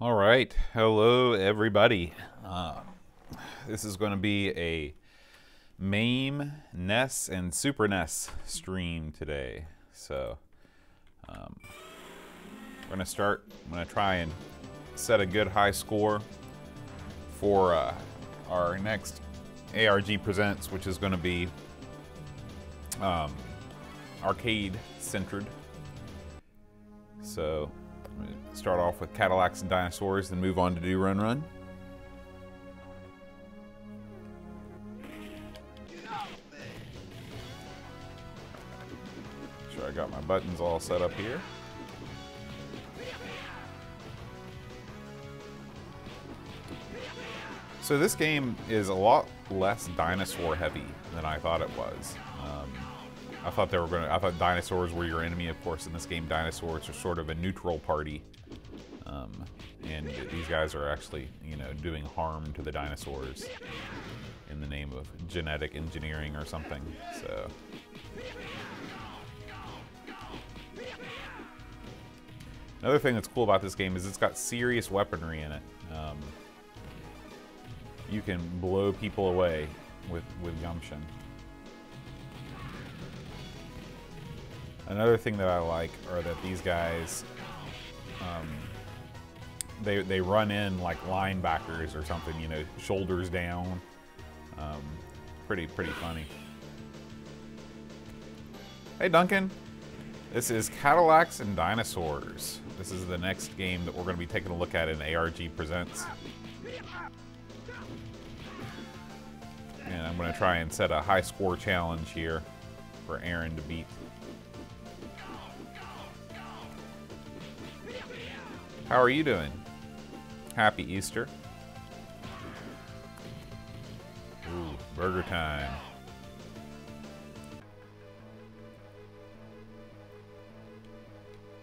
All right, hello everybody. This is going to be a MAME, NES, and Super NES stream today. So we're going to start. I'm going to try and set a good high score for our next ARG Presents, which is going to be arcade-centered. So start off with Cadillacs and Dinosaurs, then move on to Do Run Run. Sure, I got my buttons all set up here. So this game is a lot less dinosaur heavy than I thought it was. I thought dinosaurs were your enemy. Of course, in this game, dinosaurs are sort of a neutral party, and these guys are actually, doing harm to the dinosaurs in the name of genetic engineering or something. So, another thing that's cool about this game is it's got serious weaponry in it. You can blow people away with gumption. Another thing that I like are that these guys, they run in like linebackers or something, shoulders down. Pretty funny. Hey Duncan, this is Cadillacs and Dinosaurs. This is the next game that we're going to be taking a look at in ARG Presents. And I'm going to try and set a high score challenge here for Aaron to beat. How are you doing? Happy Easter. Ooh, burger time.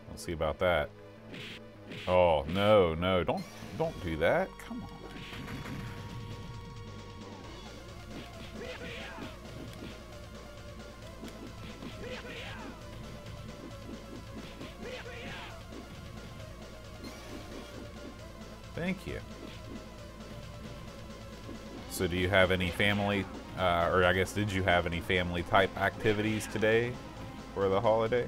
We'll see about that. Oh, no, don't do that. Come on. Thank you. So do you have any family, or I guess did you have any family type activities today for the holiday?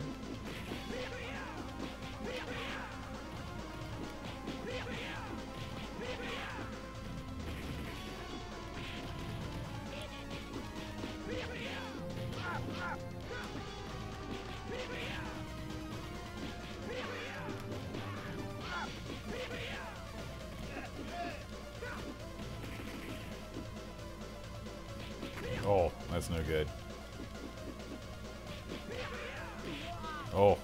Oh, that's no good. Oh.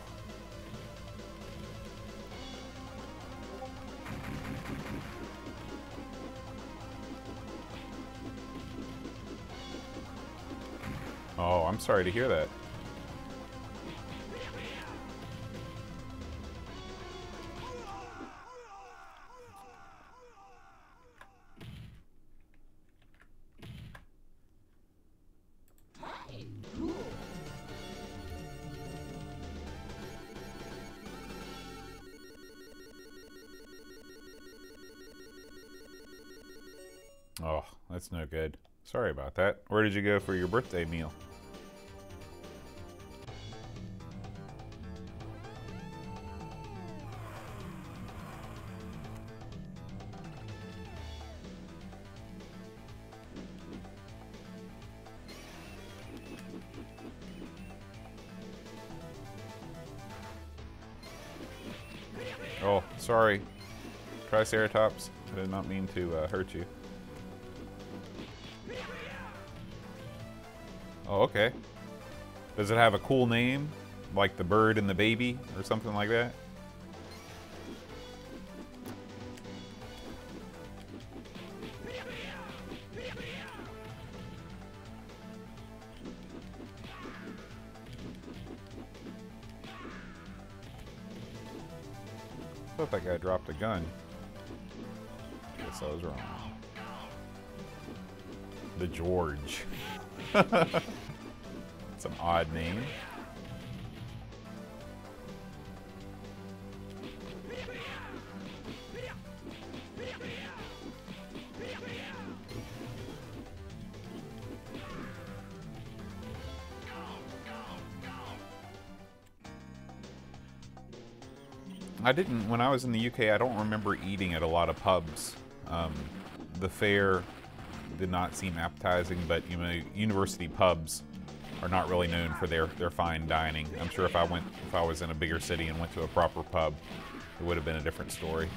Oh, I'm sorry to hear that. Oh, that's no good. Sorry about that. Where did you go for your birthday meal? Oh, sorry. Triceratops. I did not mean to hurt you. Oh, okay. Does it have a cool name? Like the bird and the baby? Or something like that? I thought that guy dropped a gun. Guess I was wrong. The George. It's an odd name. I didn't, when I was in the UK, I don't remember eating at a lot of pubs. The fare did not seem appetizing, but you know, university pubs are not really known for their fine dining. I'm sure if I was in a bigger city and went to a proper pub, it would have been a different story.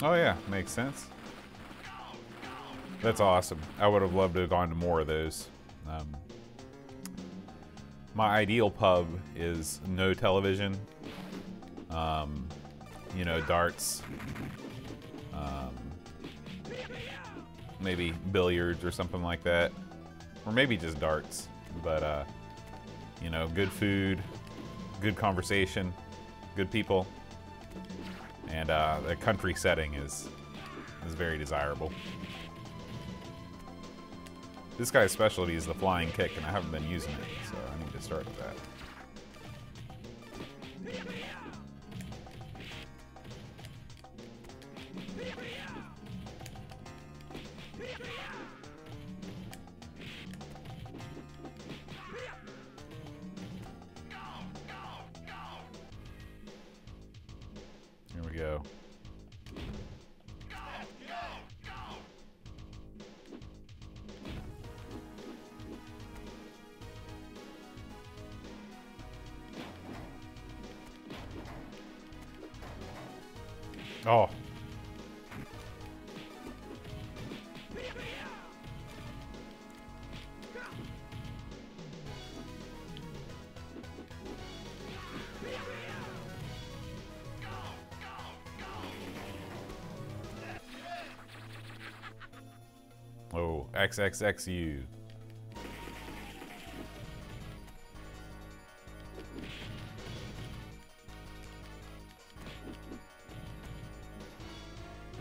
Oh yeah, makes sense. That's awesome. I would have loved to have gone to more of those. My ideal pub is no television, you know, darts, maybe billiards or something like that, or maybe just darts, but you know, good food, good conversation, good people, and the country setting is very desirable. This guy's specialty is the flying kick, and I haven't been using it, so I need to start with that. Here we go. Oh. Oh, XXXU.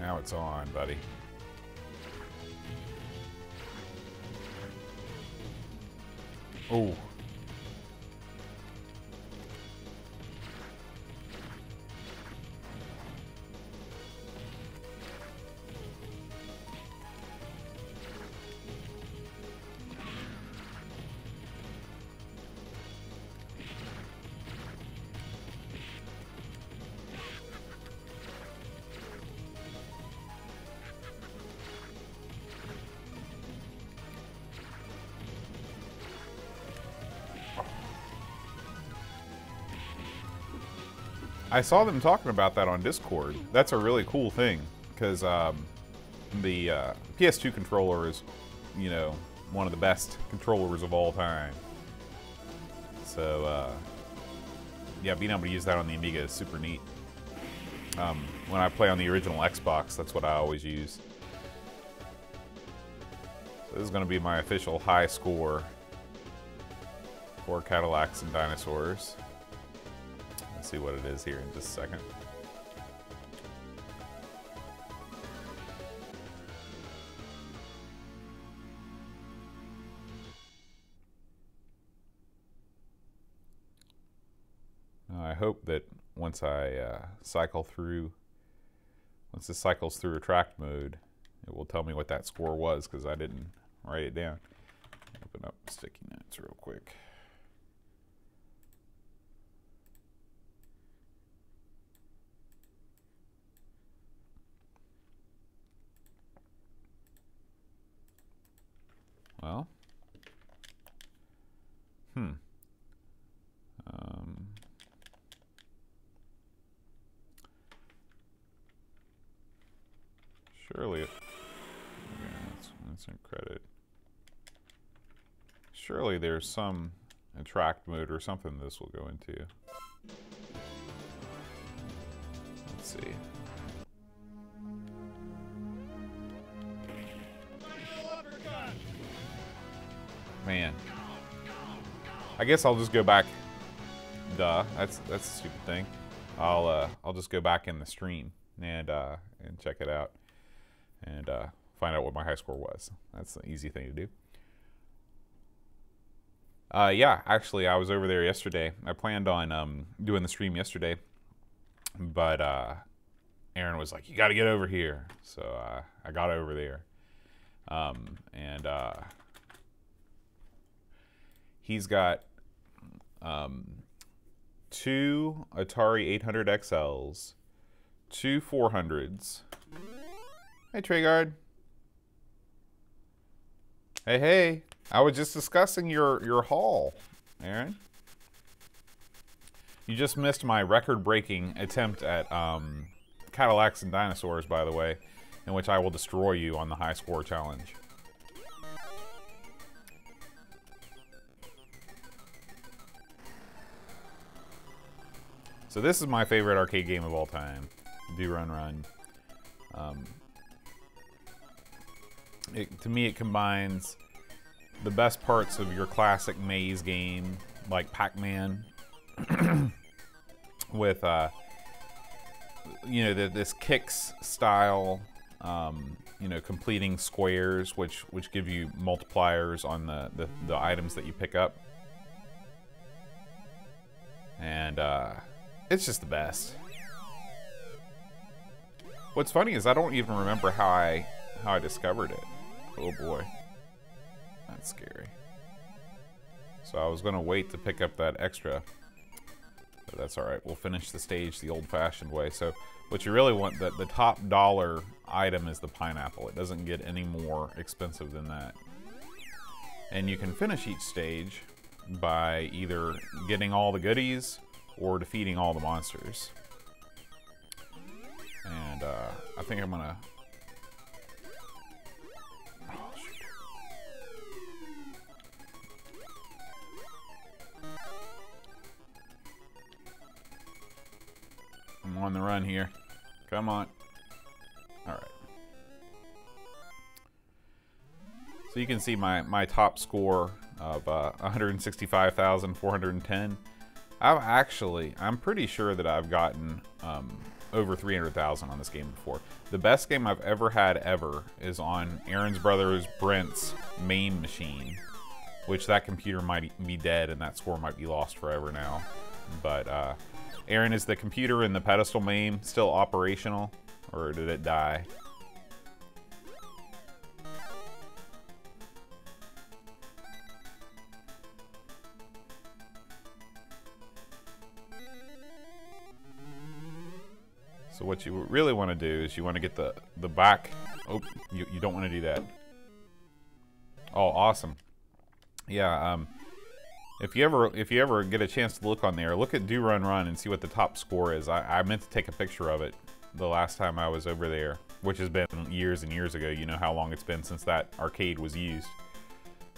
Now it's on, buddy. Oh. I saw them talking about that on Discord. That's a really cool thing, because the PS2 controller is, you know, one of the best controllers of all time. So, yeah, being able to use that on the Amiga is super neat. When I play on the original Xbox, that's what I always use. So this is going to be my official high score for Cadillacs and Dinosaurs. Let's see what it is here in just a second. I hope that once I once this cycles through attract mode, it will tell me what that score was, because I didn't write it down. Open up sticky notes real quick. Well, surely, yeah, that's in credit. Surely there's some attract mode or something this will go into. Let's see. Man, I guess I'll just go back. Duh, that's a stupid thing. I'll just go back in the stream and check it out and find out what my high score was. That's an easy thing to do. Yeah, actually, I was over there yesterday. I planned on doing the stream yesterday, but Aaron was like, "You got to get over here," so I got over there, and he's got 2 Atari 800 XLs, 2 400s. Hey, Treyguard. Hey, hey. I was just discussing your haul, Aaron. You just missed my record-breaking attempt at Cadillacs and Dinosaurs, by the way, in which I will destroy you on the high score challenge. So this is my favorite arcade game of all time, Do Run Run. To me, it combines the best parts of your classic maze game, like Pac-Man, with you know, this kicks style, you know, completing squares, which give you multipliers on the items that you pick up, and it's just the best. What's funny is I don't even remember how I discovered it. Oh boy. That's scary. So I was going to wait to pick up that extra. But that's alright. We'll finish the stage the old-fashioned way. So what you really want, the top dollar item is the pineapple. It doesn't get any more expensive than that. And you can finish each stage by either getting all the goodies or defeating all the monsters. And I think I'm going to... I'm on the run here. Come on. Alright. So you can see my top score of 165,410. I'm pretty sure that I've gotten over 300,000 on this game before. The best game I've ever had is on Aaron's brother's Brent's MAME machine, which that computer might be dead and that score might be lost forever now. But Aaron, is the computer in the pedestal MAME still operational, or did it die? So what you really want to do is you want to get the back. Oh, you don't want to do that. Oh, awesome. Yeah. If you ever get a chance to look on there, look at Do Run Run and see what the top score is. I meant to take a picture of it the last time I was over there, which has been years and years ago. You know how long it's been since that arcade was used.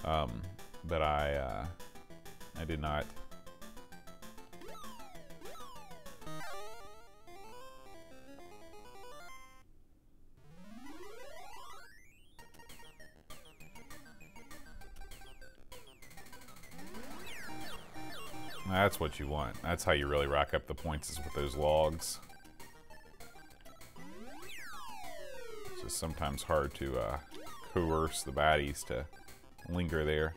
But I did not. That's what you want. That's how you really rack up the points, is with those logs. It's just sometimes hard to coerce the baddies to linger there.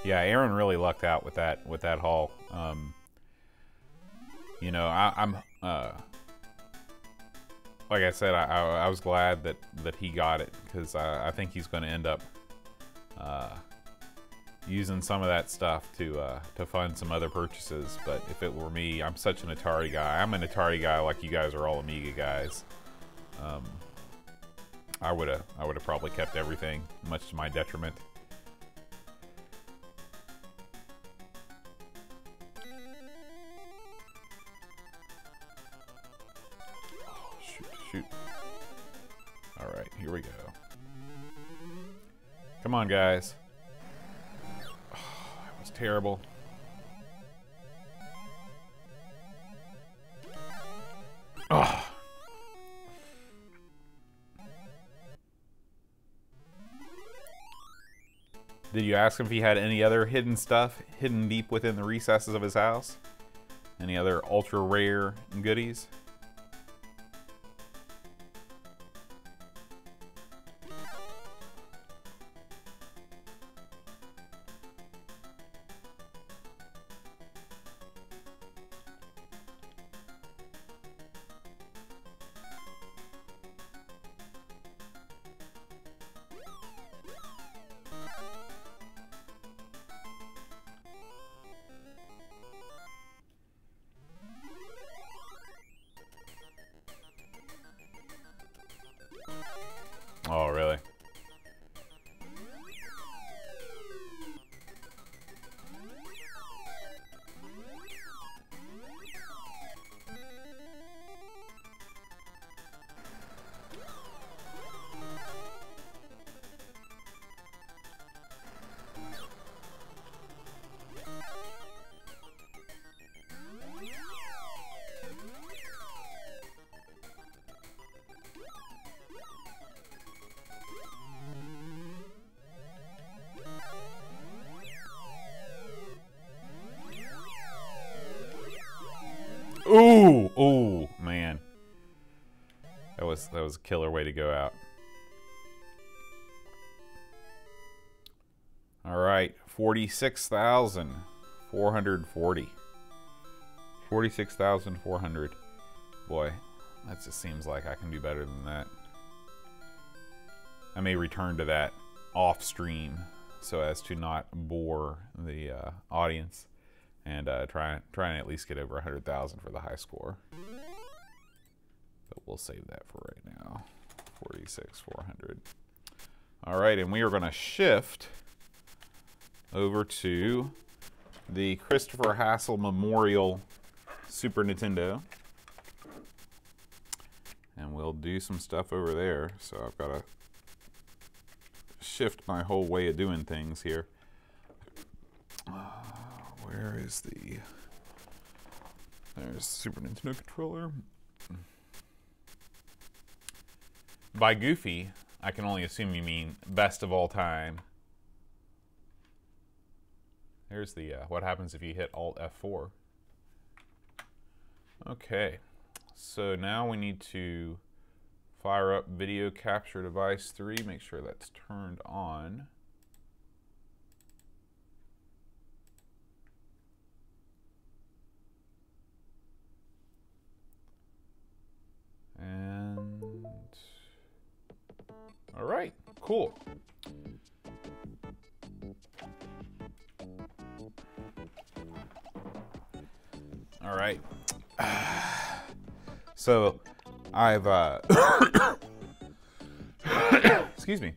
Yeah, Aaron really lucked out with that haul. You know, I'm like I said, I was glad that he got it, because I think he's going to end up using some of that stuff to fund some other purchases. But if it were me, I'm such an Atari guy. I'm an Atari guy, like you guys are all Amiga guys. I would have probably kept everything, much to my detriment. Shoot. All right, here we go. Come on, guys. Oh, that was terrible. Oh. Did you ask him if he had any other hidden stuff hidden deep within the recesses of his house? Any other ultra rare goodies? Oh, really? Ooh, ooh, man. That was a killer way to go out. All right, 46,440. 46,400. Boy, that just seems like I can do better than that. I may return to that off stream so as to not bore the audience. And try and at least get over 100,000 for the high score. But we'll save that for right now. 46,400. All right, and we are going to shift over to the Christopher Hassel Memorial Super Nintendo. And we'll do some stuff over there. So I've got to shift my whole way of doing things here. Where is the... There's Super Nintendo controller. By Goofy, I can only assume you mean best of all time. There's the what happens if you hit Alt F4. Okay, so now we need to fire up Video Capture Device 3, make sure that's turned on. And all right, cool. All right. So I've excuse me.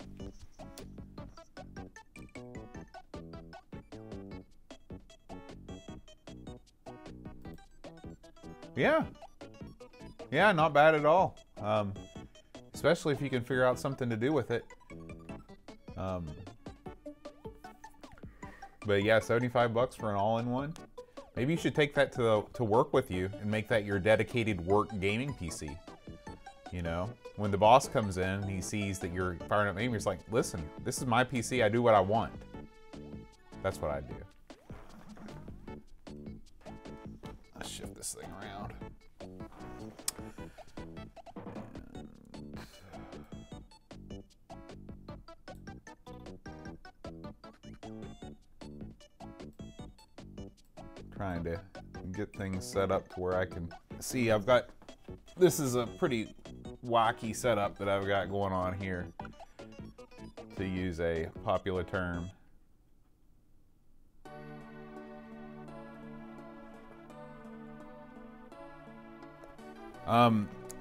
Yeah. Yeah, not bad at all. Especially if you can figure out something to do with it. But yeah, 75 bucks for an all-in-one. Maybe you should take that to work with you and make that your dedicated work gaming PC. You know, when the boss comes in and he sees that you're firing up MAME, he's like, listen, this is my PC, I do what I want. That's what I do. Let's shift this thing around. Trying to get things set up to where I can see. This is a pretty wacky setup that I've got going on here, to use a popular term.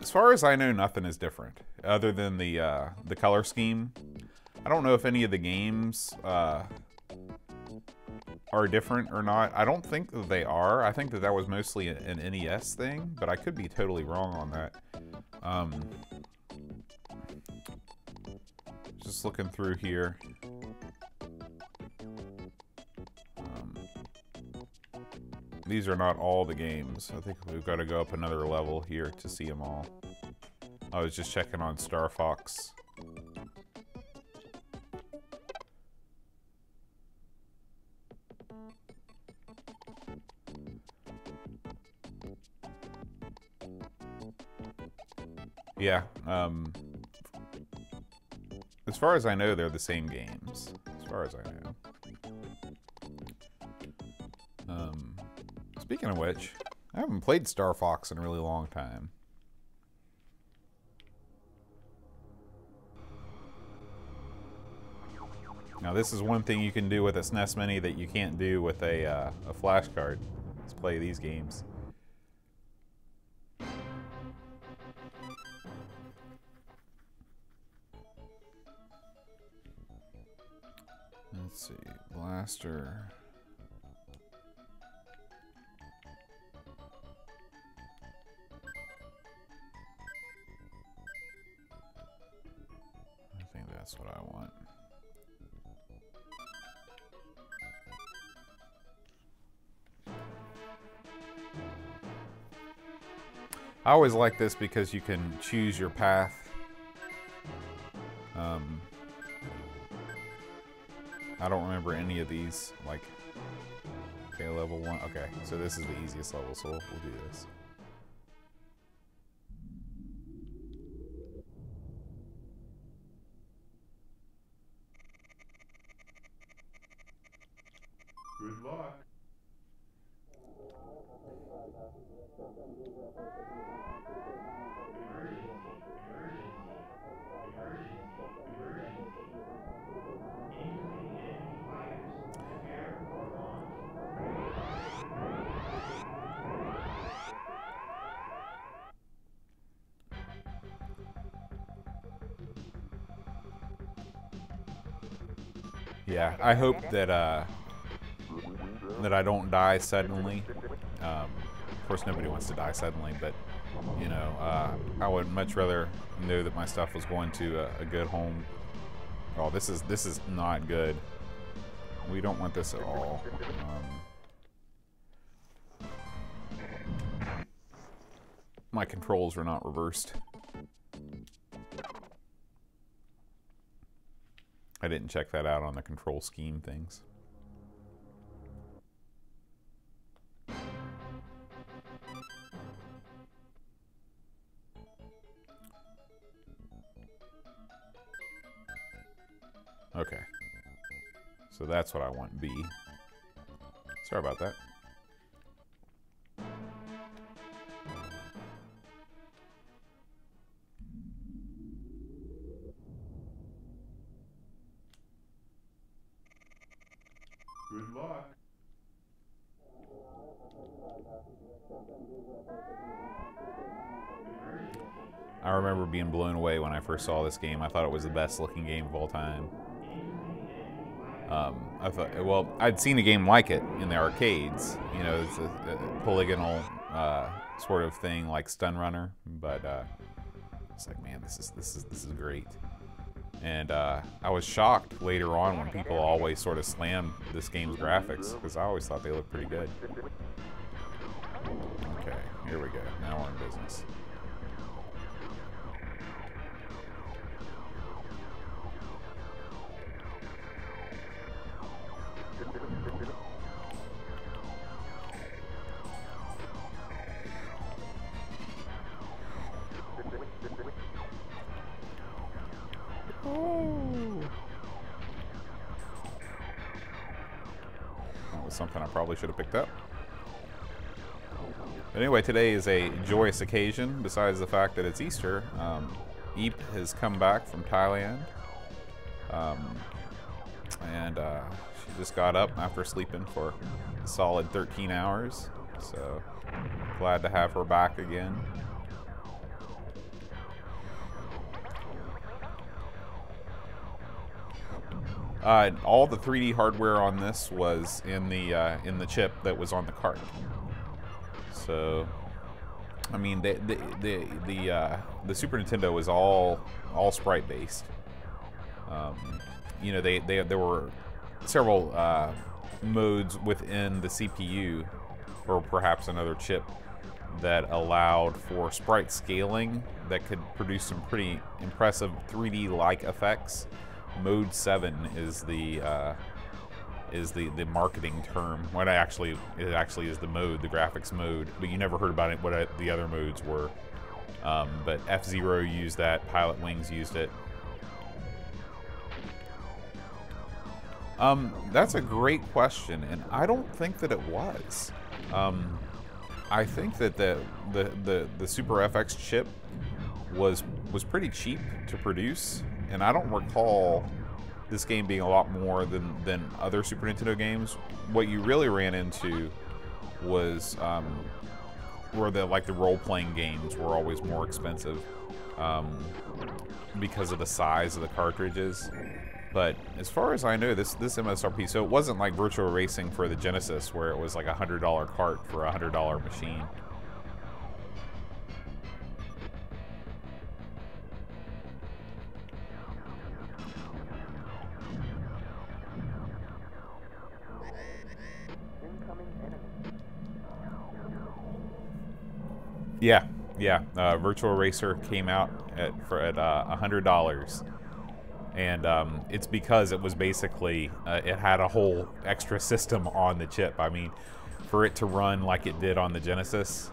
As far as I know, nothing is different other than the color scheme. I don't know if any of the games are different or not. I don't think that they are. I think that was mostly an NES thing, but I could be totally wrong on that. Just looking through here. These are not all the games. I think we've got to go up another level here to see them all. I was just checking on Star Fox. Yeah, as far as I know, they're the same games. As far as I know. Speaking of which, I haven't played Star Fox in a really long time. Now, this is one thing you can do with a SNES Mini that you can't do with a flash card. Let's play these games. Let's see, Blaster. I think that's what I want. I always like this because you can choose your path. I don't remember any of these, like, okay, level 1, okay, so this is the easiest level, so we'll do this. Good luck. Yeah, I hope that that I don't die suddenly. Of course, nobody wants to die suddenly, but you know, I would much rather know that my stuff was going to a good home. Oh, this is not good. We don't want this at all. My controls were not reversed. I didn't check that out on the control scheme things. Okay. So that's what I want, B. Sorry about that. Good luck. I remember being blown away when I first saw this game. I thought it was the best looking game of all time. I thought, well, I'd seen a game like it in the arcades. You know, it's a polygonal sort of thing like Stun Runner, but it's like, man, this is great. And I was shocked later on when people always sort of slammed this game's graphics, because I always thought they looked pretty good. Okay, here we go. Now we're in business. That was something I probably should have picked up. But anyway, today is a joyous occasion. Besides the fact that it's Easter, Eep has come back from Thailand, and she just got up after sleeping for a solid 13 hours. So glad to have her back again. All the 3D hardware on this was in the chip that was on the cart. So I mean, the Super Nintendo was all sprite based. You know, there were several modes within the CPU, or perhaps another chip, that allowed for sprite scaling that could produce some pretty impressive 3D-like effects. Mode 7 is the marketing term. It actually is the mode, the graphics mode, but you never heard about it, what the other modes were. But F-Zero used that, Pilot Wings used it. That's a great question, and I don't think that it was. I think that the Super FX chip was pretty cheap to produce, and I don't recall this game being a lot more than other Super Nintendo games. What you really ran into was where the role-playing games were always more expensive because of the size of the cartridges. But as far as I know, this MSRP, so it wasn't like Virtual Racing for the Genesis, where it was like a $100 cart for a $100 machine. Yeah. Virtual Racer came out at $100. And it's because it was basically, it had a whole extra system on the chip. I mean, for it to run like it did on the Genesis,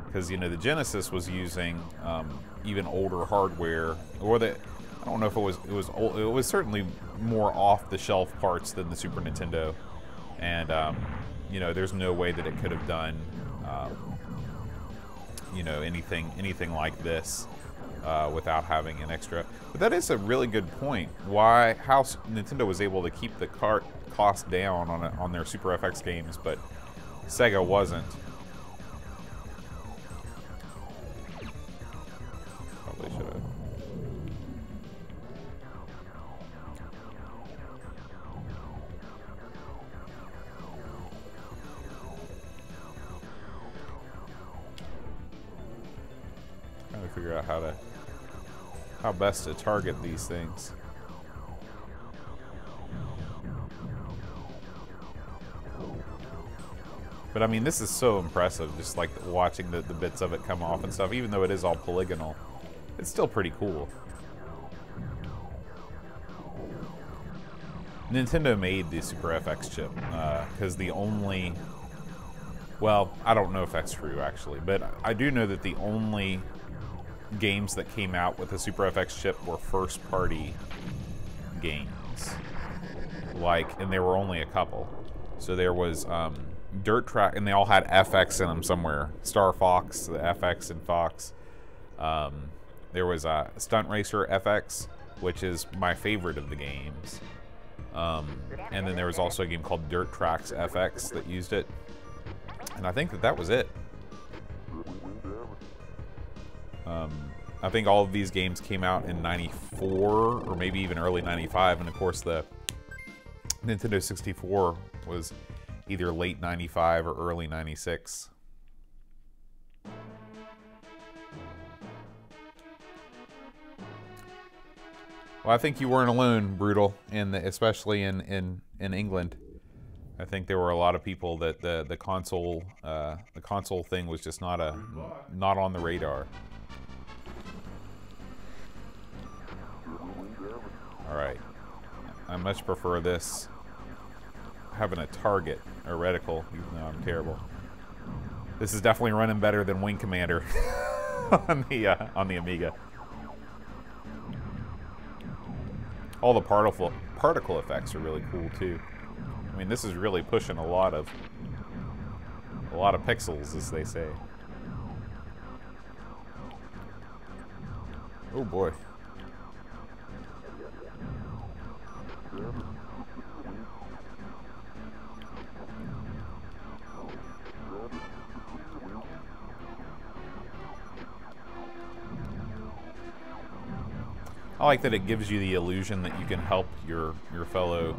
because, you know, the Genesis was using even older hardware, or I don't know if it was certainly more off-the-shelf parts than the Super Nintendo. And, you know, there's no way that it could have done, you know, anything like this. Without having an extra. But that is a really good point. How Nintendo was able to keep the cost down on their Super FX games, but Sega wasn't. Probably should have. Trying to figure out how best to target these things. But I mean, this is so impressive, just like watching the bits of it come off and stuff. Even though it is all polygonal, it's still pretty cool. Nintendo made the Super FX chip because the only, well, I don't know if that's true actually, but I do know that the only games that came out with the Super FX chip were first-party games. And there were only a couple. So there was Dirt Track, and they all had FX in them somewhere. Star Fox, the FX and Fox. There was Stunt Racer FX, which is my favorite of the games. And then there was also a game called Dirt Tracks FX that used it. And I think that was it. I think all of these games came out in '94 or maybe even early '95, and of course the Nintendo 64 was either late '95 or early '96. Well, I think you weren't alone, Brutal, especially in England. I think there were a lot of people that the console thing was just not on the radar. Alright. I much prefer this having a target, a reticle, even though I'm terrible. This is definitely running better than Wing Commander on the Amiga. All the particle effects are really cool too. I mean, this is really pushing a lot of pixels, as they say. Oh boy. I like that it gives you the illusion that you can help your fellow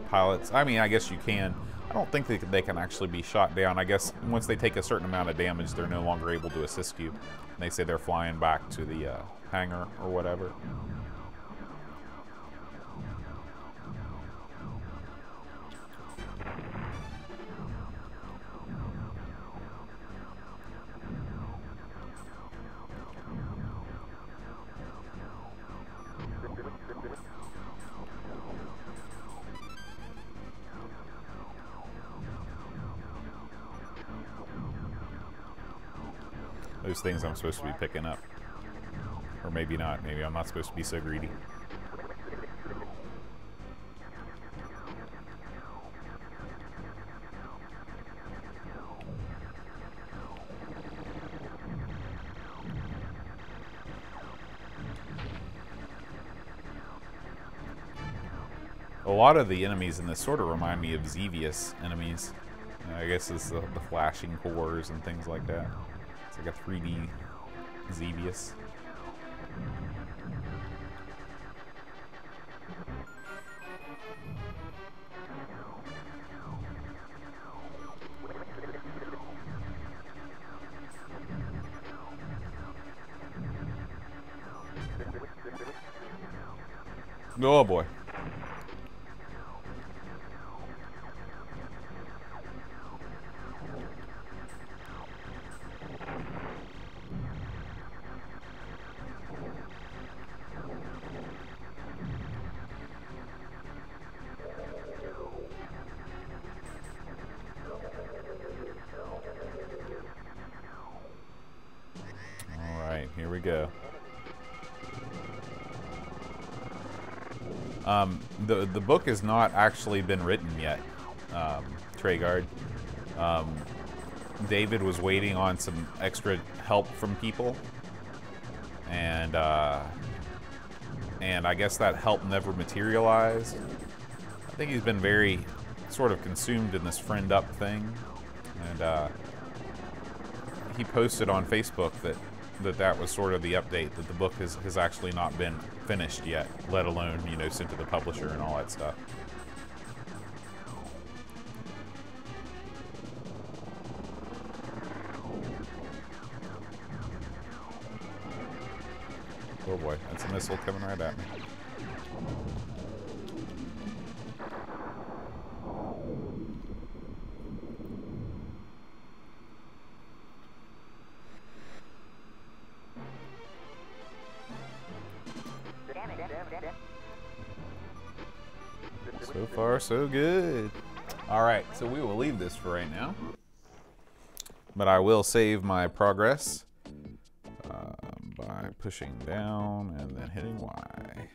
pilots. I mean, I guess you can. I don't think they can actually be shot down. I guess once they take a certain amount of damage, they're no longer able to assist you. And they say they're flying back to the hangar or whatever. Those things I'm supposed to be picking up. Or maybe not. Maybe I'm not supposed to be so greedy. A lot of the enemies in this sort of remind me of Xevious enemies. I guess it's the flashing cores and things like that. It's like a 3D Xevious. Oh boy. Here we go. The book has not actually been written yet, Treyguard. David was waiting on some extra help from people, and I guess that help never materialized. I think he's been very sort of consumed in this friend up thing, and he posted on Facebook that was sort of the update, that the book has actually not been finished yet, let alone, you know, sent to the publisher and all that stuff. Oh boy, that's a missile coming right at me. So far, so good. Alright, so we will leave this for right now. But I will save my progress by pushing down and then hitting Y.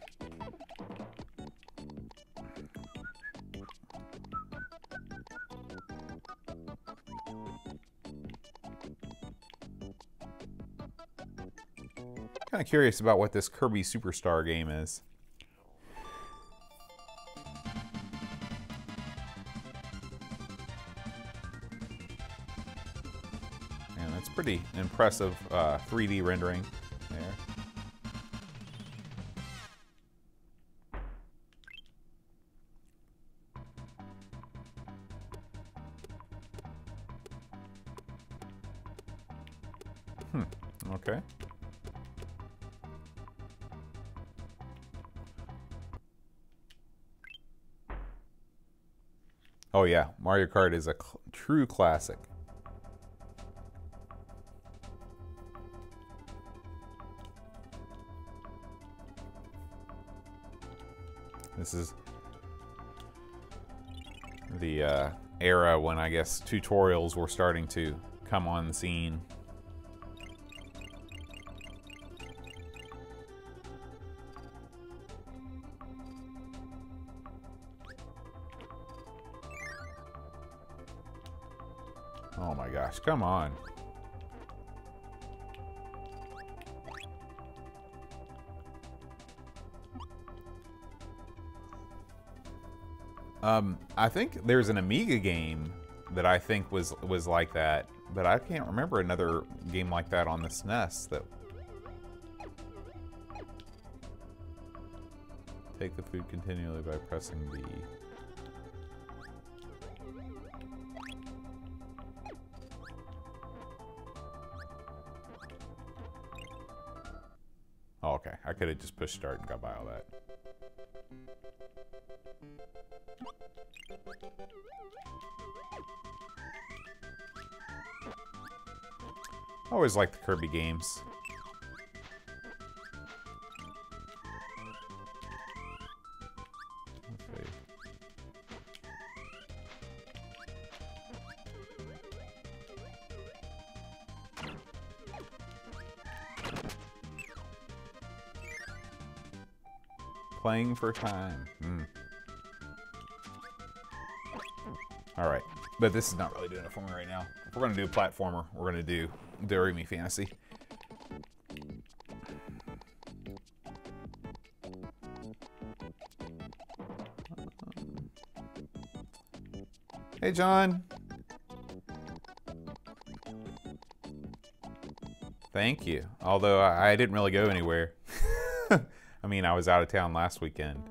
Kind of curious about what this Kirby Superstar game is. And it's pretty impressive 3D rendering there. Okay. Oh yeah, Mario Kart is a true classic. This is the era when I guess tutorials were starting to come on the scene. Oh my gosh, come on. I think there's an Amiga game that I think was like that, but I can't remember another game like that on the SNES that... Take the food continually by pressing B. okay. I could have just pushed start and got by all that. I always like the Kirby games. Let's see. Playing for time. Alright, but this is not really doing it for me right now. If we're going to do a platformer, we're going to do Doremi Fantasy. Hey, John. Thank you. Although I didn't really go anywhere. I mean, I was out of town last weekend.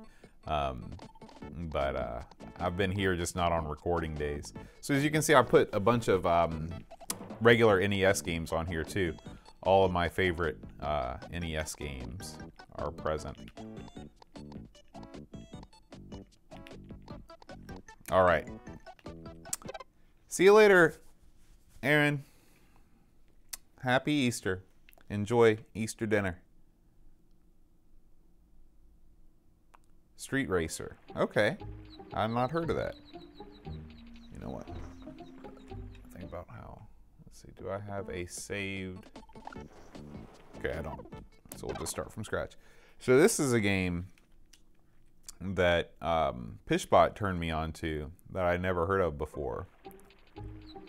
But I've been here, just not on recording days. So as you can see, I put a bunch of regular NES games on here too. All of my favorite NES games are present. All right. See you later, Aaron. Happy Easter. Enjoy Easter dinner. Street Racer. Okay. I've not heard of that. You know what? Think about how. Let's see. Do I have a saved? Okay, I don't. So we'll just start from scratch. So this is a game that Pishbot turned me on to that I never heard of before.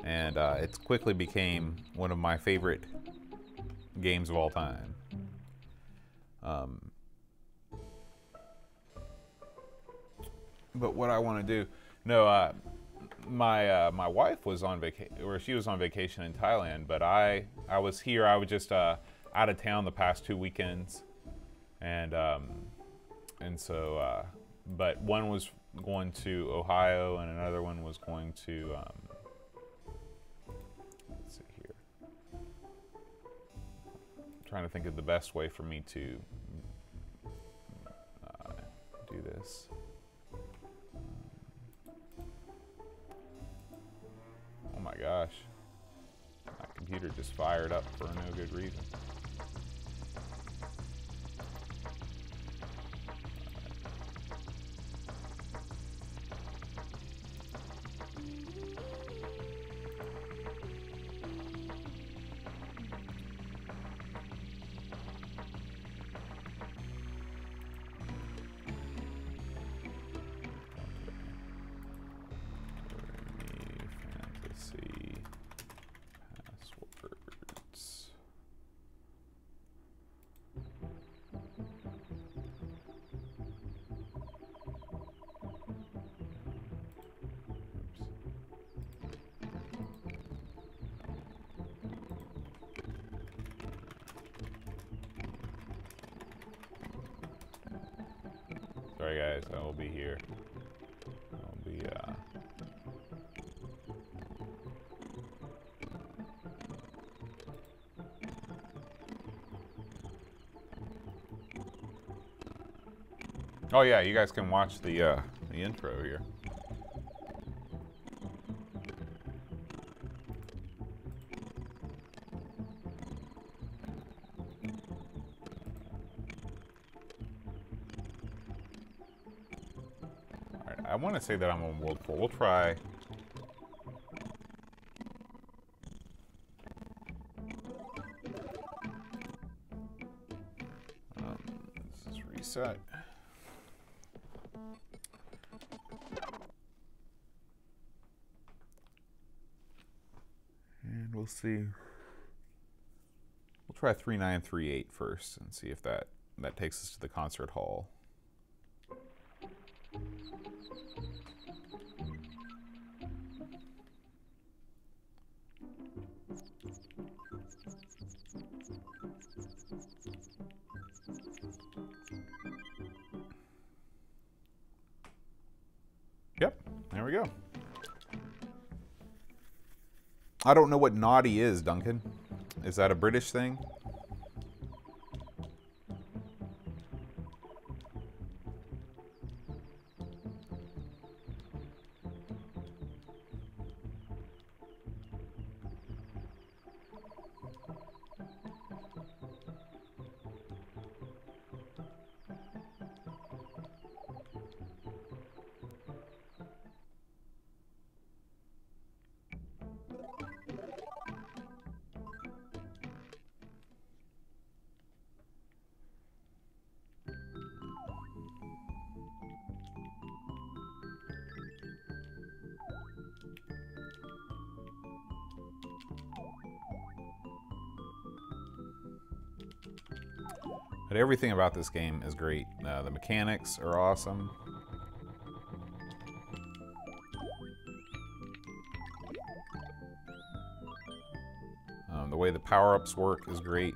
And it quickly became one of my favorite games of all time. But what I want to do, no, my wife was on vacation, or she was on vacation in Thailand. But I was here. I was just out of town the past 2 weekends, and so, but one was going to Ohio, and another one was going to. Let's see here. I'm trying to think of the best way for me to do this. Oh my gosh. My computer just fired up for no good reason. Sorry guys, I will be here. I'll be Oh yeah, you guys can watch the intro here. I want to say that I'm on World 4. We'll try. This is reset. And we'll see. We'll try 3938 first and see if that takes us to the concert hall. Yep, there we go. I don't know what naughty is, Duncan. Is that a British thing? But everything about this game is great. The mechanics are awesome. The way the power-ups work is great.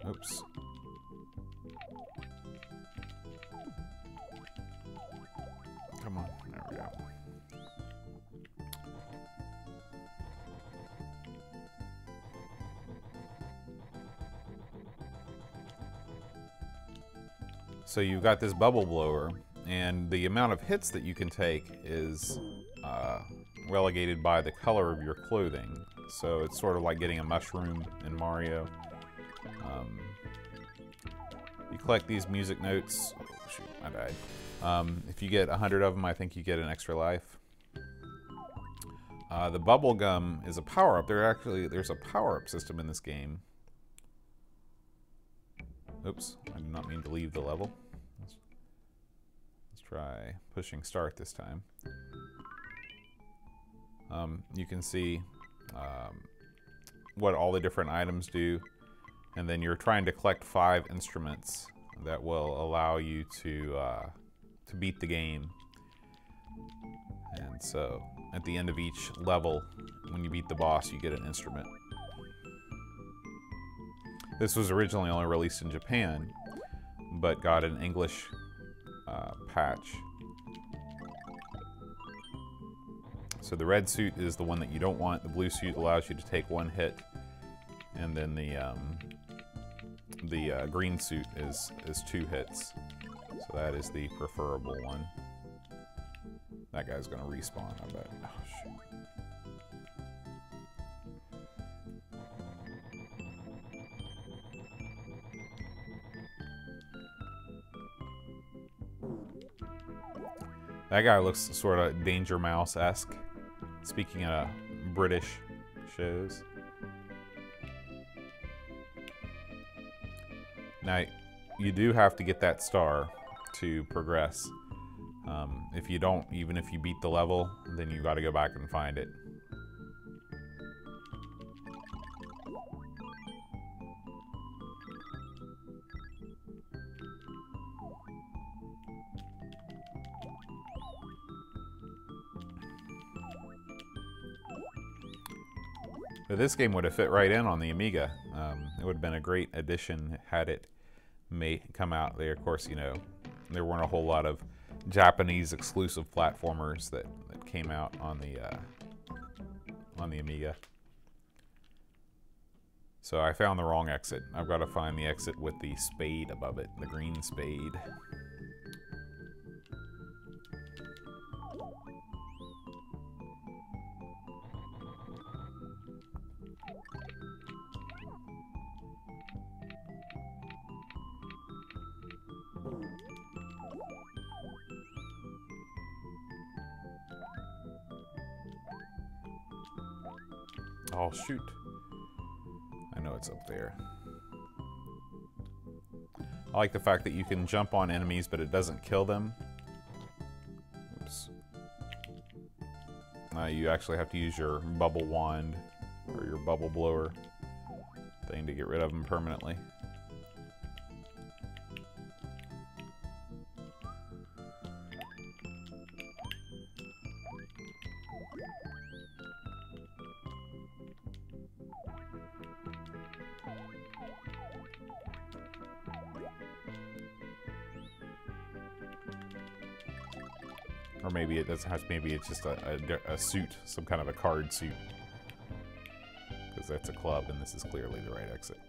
Oops. Come on, there we go. So you've got this bubble blower, and the amount of hits that you can take is relegated by the color of your clothing. So it's sort of like getting a mushroom in Mario. You collect these music notes. Oh, shoot, I died. If you get 100 of them, I think you get an extra life. The bubble gum is a power-up. There's a power-up system in this game. Oops, I did not mean to leave the level. Let's try pushing start this time. You can see what all the different items do, and then you're trying to collect 5 instruments that will allow you to beat the game. And so at the end of each level, when you beat the boss, you get an instrument. This was originally only released in Japan, but got an English patch. So the red suit is the one that you don't want. The blue suit allows you to take 1 hit, and then the green suit is 2 hits. So that is the preferable one. That guy's gonna respawn, I bet. Oh, shoot. That guy looks sort of Danger Mouse-esque, speaking of British shows. Now, you do have to get that star to progress. If you don't, even if you beat the level, then you got to go back and find it. But this game would have fit right in on the Amiga. It would have been a great addition had it come out there. Of course, you know, there weren't a whole lot of Japanese exclusive platformers that came out on the Amiga. So I found the wrong exit. I've got to find the exit with the spade above it, the green spade. Oh, shoot. I know it's up there. I like the fact that you can jump on enemies, but it doesn't kill them. Oops. You actually have to use your bubble wand or your bubble blower thing to get rid of them permanently. Or maybe it doesn't have. Maybe it's just a suit, some kind of a card suit, because that's a club, and this is clearly the right exit.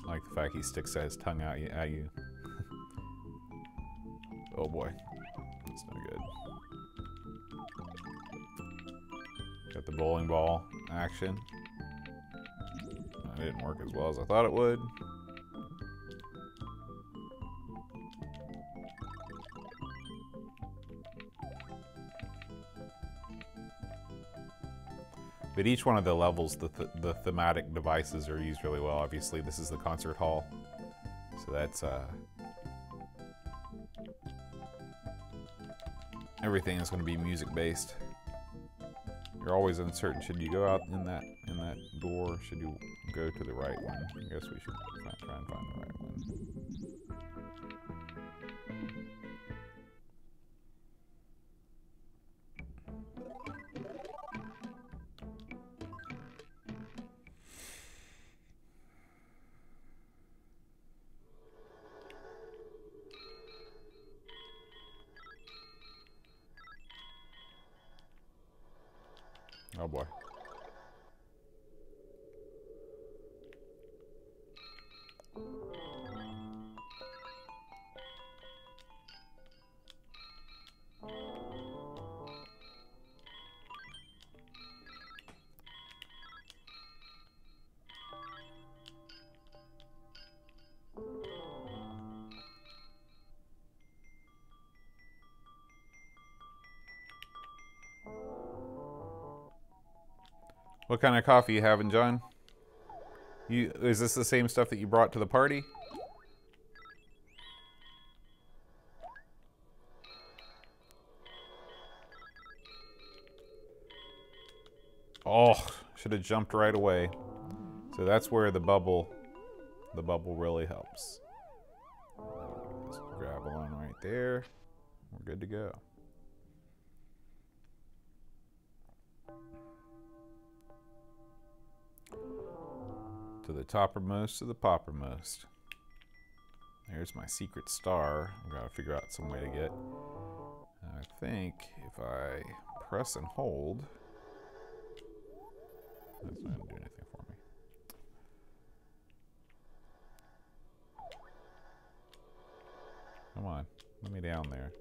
I like the fact he sticks his tongue out at you. Oh boy, that's no good. Got the bowling ball action. That didn't work as well as I thought it would. But each one of the levels, the thematic devices are used really well. Obviously, this is the concert hall, so that's everything is going to be music based. You're always uncertain. Should you go out in that door? Should you go to the right one? I guess we should try and find the right one. Oh boy. What kind of coffee you having, John? Is this the same stuff that you brought to the party? Oh, should have jumped right away. So that's where the bubble really helps. Just grab one right there. We're good to go. To the toppermost, to the poppermost. There's my secret star. I've got to figure out some way to get. I think if I press and hold, that's not going to do anything for me. Come on, let me down there.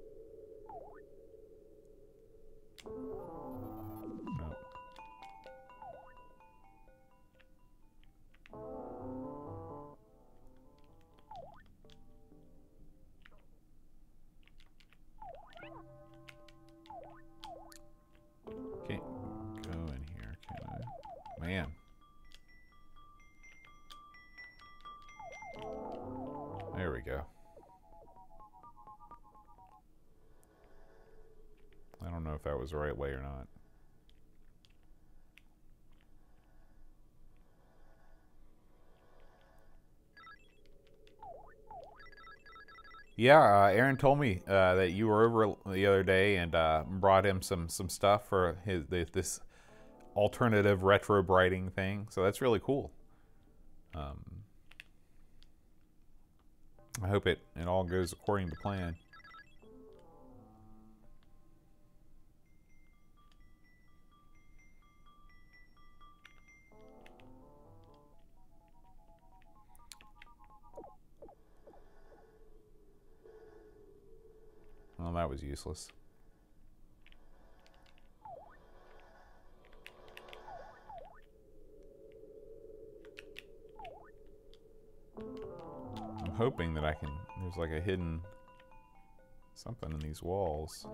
No. Can't go in here, can I? Man. There we go. I don't know if that was the right way or not. Yeah, Aaron told me that you were over the other day and brought him some stuff for this alternative retro brighting thing. So that's really cool. I hope it all goes according to plan. Well, that was useless. I'm hoping that I can... There's like a hidden something in these walls.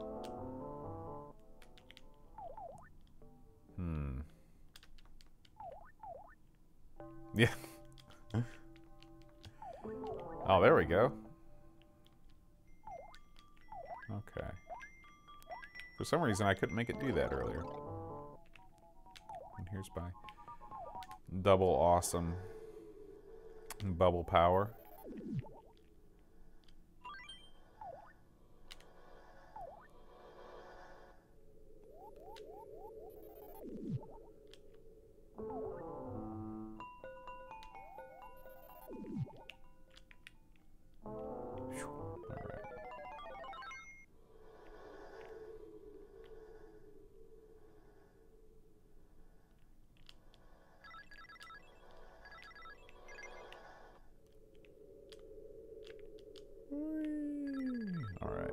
Yeah. Oh, there we go. Okay. For some reason, I couldn't make it do that earlier. And here's my double awesome bubble power. Alright.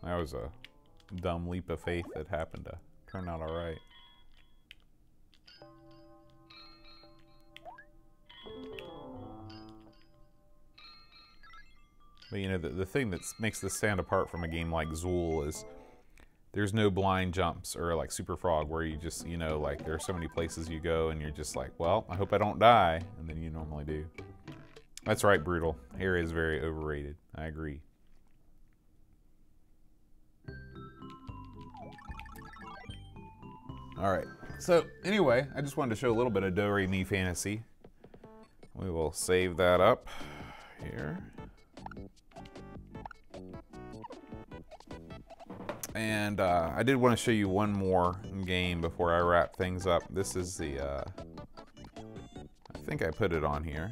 That was a dumb leap of faith that happened to turn out alright. But you know, the thing that makes this stand apart from a game like Zool is there's no blind jumps or like Super Frog where you just, you know, like there are so many places you go and you're just like, well, I hope I don't die, and then you normally do. That's right, Brutal. Hair is very overrated. I agree. All right. So anyway, I just wanted to show a little bit of Do Re Mi Fantasy. We will save that up here. And I did want to show you one more game before I wrap things up. This is the, I think I put it on here.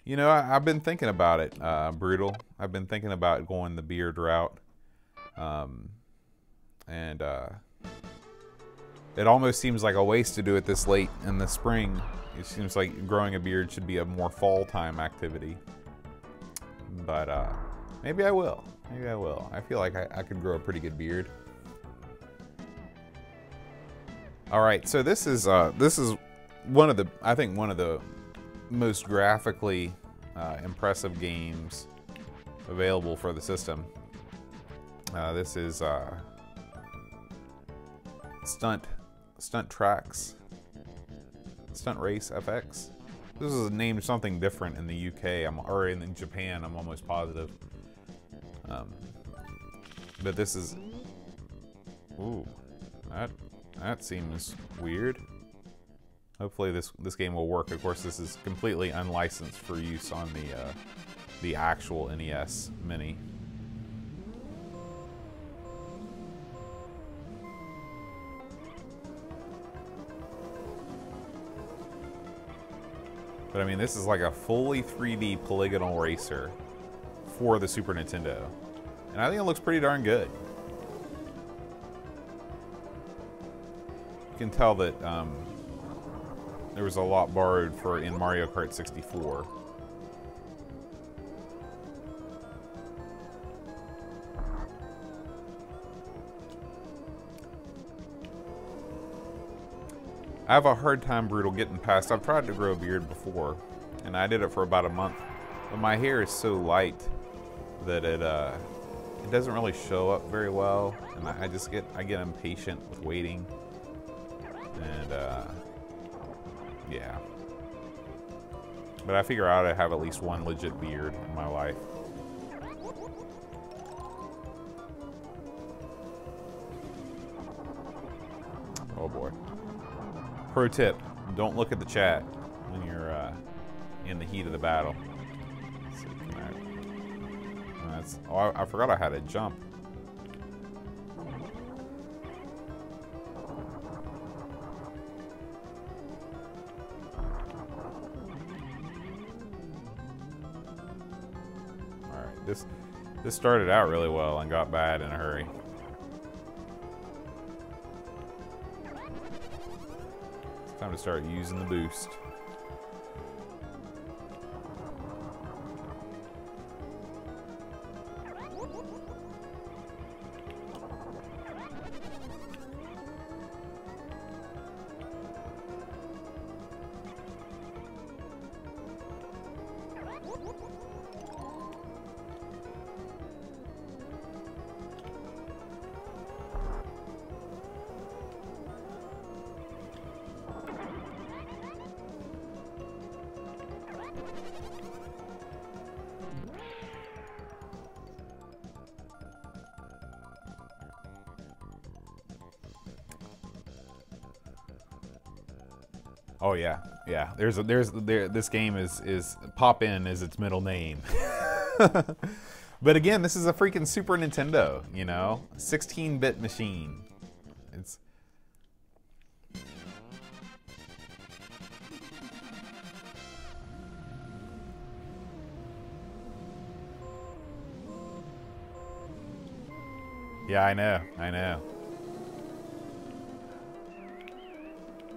You know, I've been thinking about it, Brutal. I've been thinking about going the beard route. It almost seems like a waste to do it this late in the spring. It seems like growing a beard should be a more fall time activity. But maybe I will. Maybe I will. I feel like I could grow a pretty good beard. All right, so this is one of the, I think one of the most graphically impressive games available for the system. This is Stunt Race FX. This is named something different in the UK, or in Japan, I'm almost positive. But this is, ooh, that seems weird. Hopefully this game will work. Of course, this is completely unlicensed for use on the actual NES Mini. But I mean, this is like a fully 3D polygonal racer for the Super Nintendo. And I think it looks pretty darn good. You can tell that there was a lot borrowed in Mario Kart 64. I have a hard time, Brutal, getting past. I've tried to grow a beard before, and I did it for about a month. But my hair is so light that it doesn't really show up very well, and I get impatient with waiting. And yeah. But I figure I ought to have at least one legit beard in my life. Oh boy. Pro tip, don't look at the chat when you're in the heat of the battle. Let's see, I forgot I had a jump. Alright, this started out really well and got bad in a hurry. Time to start using the boost. Oh yeah, yeah. This game is Pop In is its middle name. But again, this is a freaking Super Nintendo, you know, 16-bit machine. It's yeah, I know.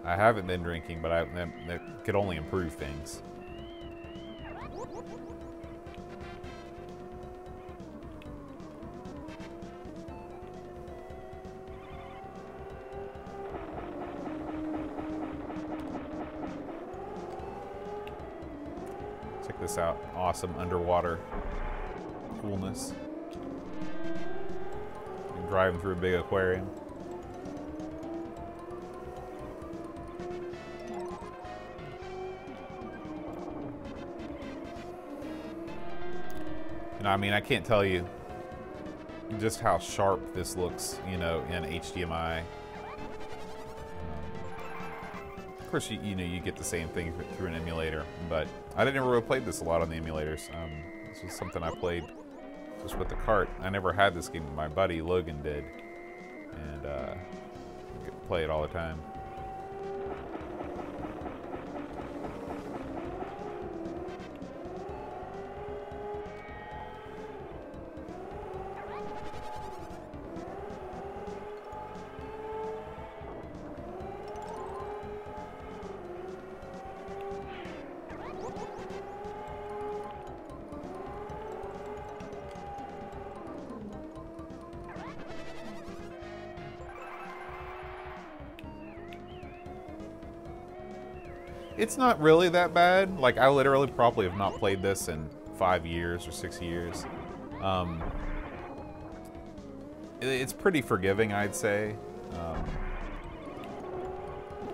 I haven't been drinking, but that could only improve things. Check this out. Awesome underwater coolness. I'm driving through a big aquarium. And I mean, I can't tell you just how sharp this looks, you know, in HDMI. Of course, you know, you get the same thing through an emulator, but I didn't really play this a lot on the emulators. This was something I played just with the cart. I never had this game, but my buddy Logan did, and play it all the time. It's not really that bad. Like, I literally probably have not played this in 5 years or 6 years. It's pretty forgiving, I'd say.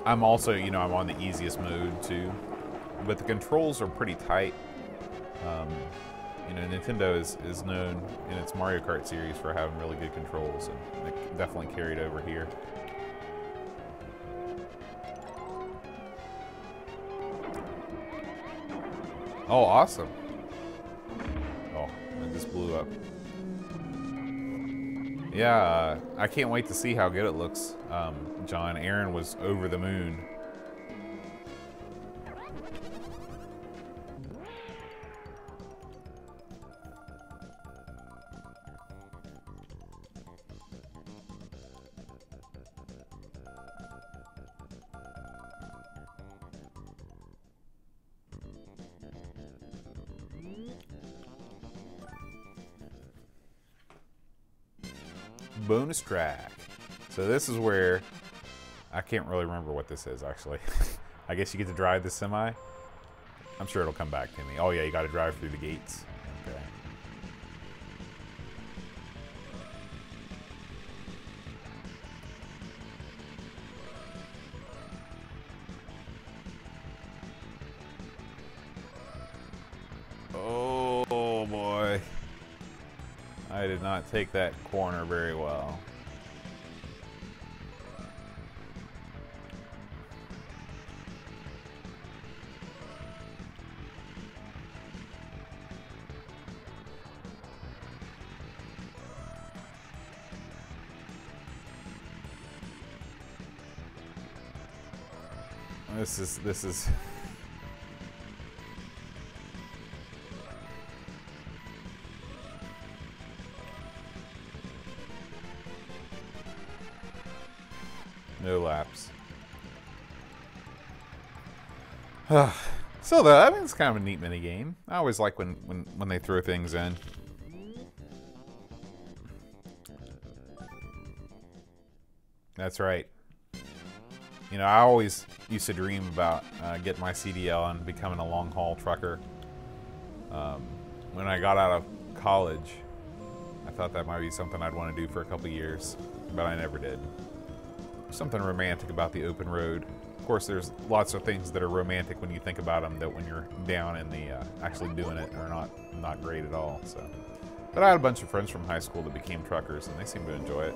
I'm also, you know, I'm on the easiest mode too, but the controls are pretty tight. You know, Nintendo is known in its Mario Kart series for having really good controls, and it definitely carried over here. Oh, awesome. Oh, it just blew up. Yeah, I can't wait to see how good it looks. John, Aaron was over the moon. Bonus track. So this is where I can't really remember what this is actually. I guess you get to drive the semi. I'm sure it'll come back to me. Oh yeah, you got to drive through the gates. Okay. Oh boy. I did not take that corner very well. This is no laps. So though, I mean, it's kind of a neat mini game. I always like when they throw things in. That's right. You know, I always used to dream about getting my CDL and becoming a long-haul trucker. When I got out of college, I thought that might be something I'd want to do for a couple years, but I never did. Something romantic about the open road. Of course, there's lots of things that are romantic when you think about them that when you're down in the actually doing it are not great at all. So, but I had a bunch of friends from high school that became truckers, and they seem to enjoy it.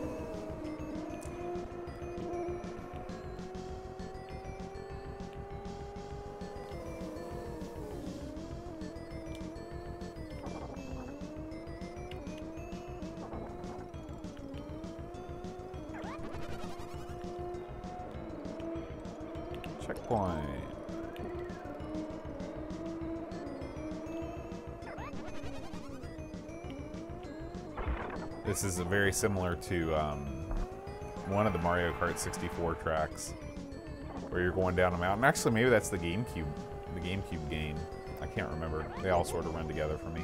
Checkpoint. This is very similar to one of the Mario Kart 64 tracks where you're going down a mountain. Actually, maybe that's the GameCube game. I can't remember. They all sort of run together for me.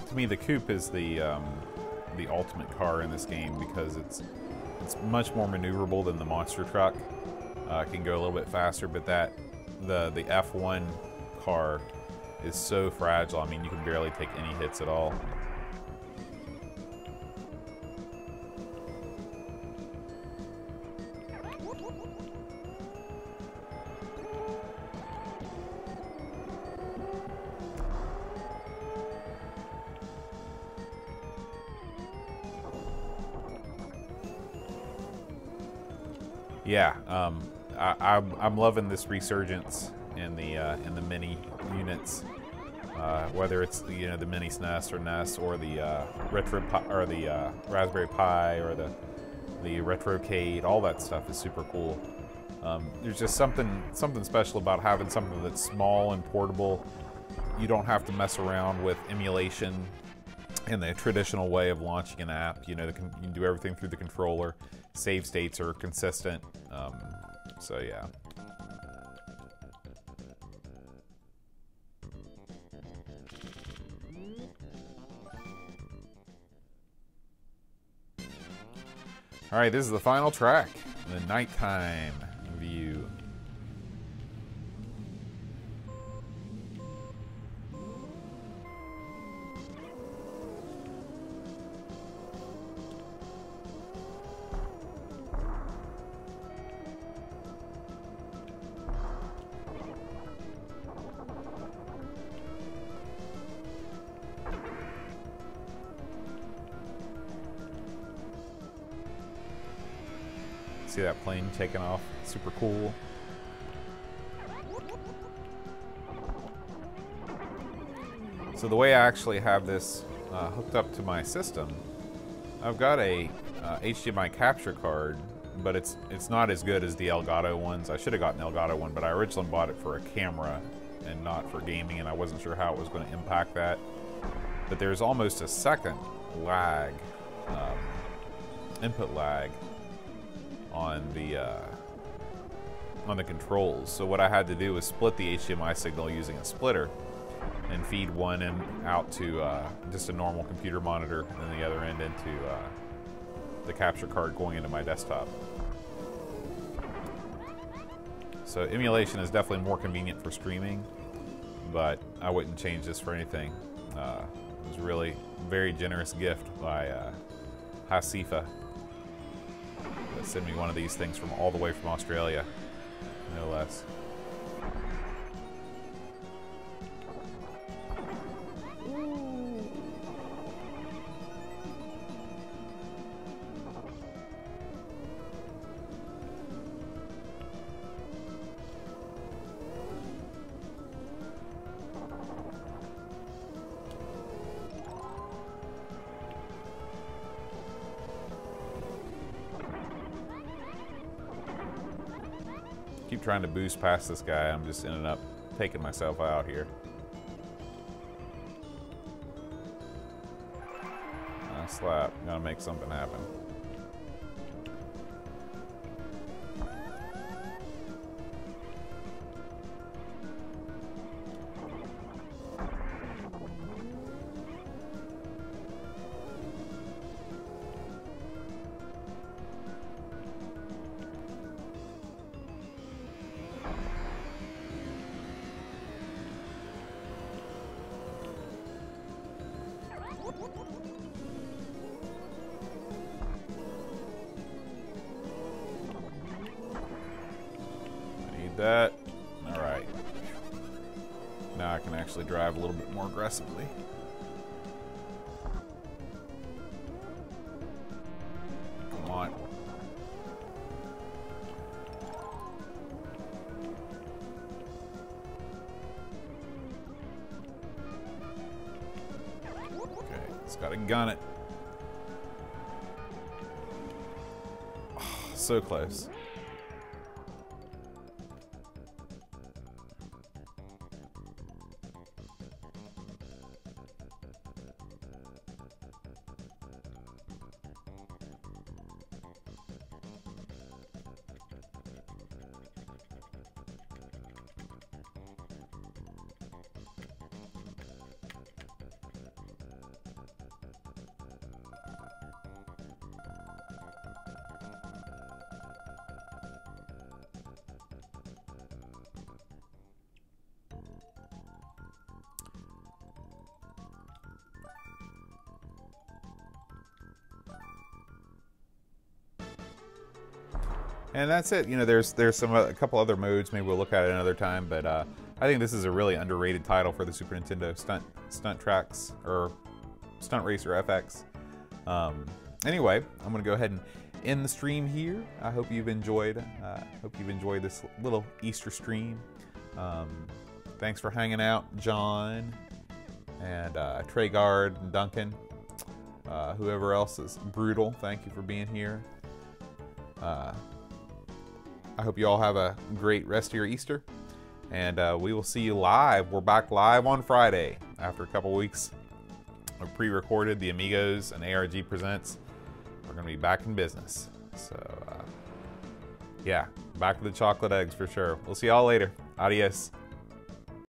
To me, the coupe is the ultimate car in this game because it's much more maneuverable than the monster truck. It can go a little bit faster, but the F1 car is so fragile. I mean, you can barely take any hits at all. Yeah, I'm loving this resurgence in the mini units, whether it's the mini SNES or NES or the Raspberry Pi or the Retrocade. All that stuff is super cool. There's just something special about having something that's small and portable. You don't have to mess around with emulation in the traditional way of launching an app. You can do everything through the controller. Save states are consistent. So yeah. All right, this is the final track, the nighttime view. See that plane taking off? Super cool. So the way I actually have this hooked up to my system, I've got a HDMI capture card, but it's not as good as the Elgato ones. I should have gotten an Elgato one, but I originally bought it for a camera and not for gaming, and I wasn't sure how it was going to impact that. But there's almost a second lag, input lag, on the controls. So what I had to do was split the HDMI signal using a splitter and feed one end out to just a normal computer monitor and then the other end into the capture card going into my desktop. So emulation is definitely more convenient for streaming, but I wouldn't change this for anything. It was really a very generous gift by Hasifa. Send me one of these things from all the way from Australia, no less. Keep trying to boost past this guy. I'm just ending up taking myself out here. Slap. Gotta make something happen. That. All right. Now I can actually drive a little bit more aggressively. Come on. Okay, it's got to gun it. Oh, so close. And that's it. You know, there's a couple other modes. Maybe we'll look at it another time. But I think this is a really underrated title for the Super Nintendo. Stunt Tracks or Stunt Racer FX. Anyway, I'm gonna go ahead and end the stream here. I hope you've enjoyed. This little Easter stream. Thanks for hanging out, John and Treyguard and Duncan. Whoever else is brutal. Thank you for being here. I hope you all have a great rest of your Easter, and we will see you live. We're back live on Friday after a couple weeks of pre-recorded. The Amigos and ARG Presents. We're going to be back in business. So, yeah, back to the chocolate eggs for sure. We'll see y'all later. Adios.